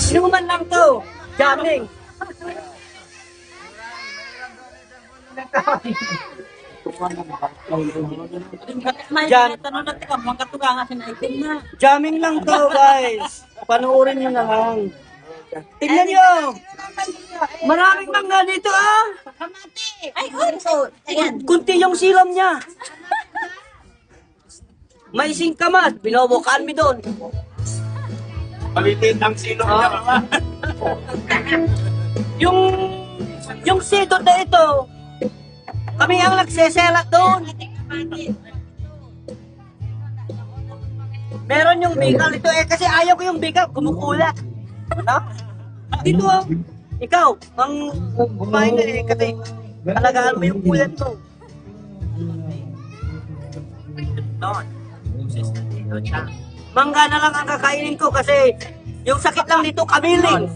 Inuman lang to. Jamming. Jamming lang to, guys. Panoorin nyo na lang. Tingnan nyo. Maraming mangga dito, ah. Ay, oh, ayan. Kunti yung silam niya. May singkamat. Binobokaan mi doon. Palitin ang sino niya, mama. Yung sidot na ito, kami ang nagseselat doon. Meron yung bigal ito eh, kasi ayaw ko yung bigal, kumukulat. Ano? Dito ah, ikaw, ang kumain na eh, kasi alagaan mo yung kulat mo. Doon. Mangga na lang ang kakainin ko kasi yung sakit lang dito, kamiling.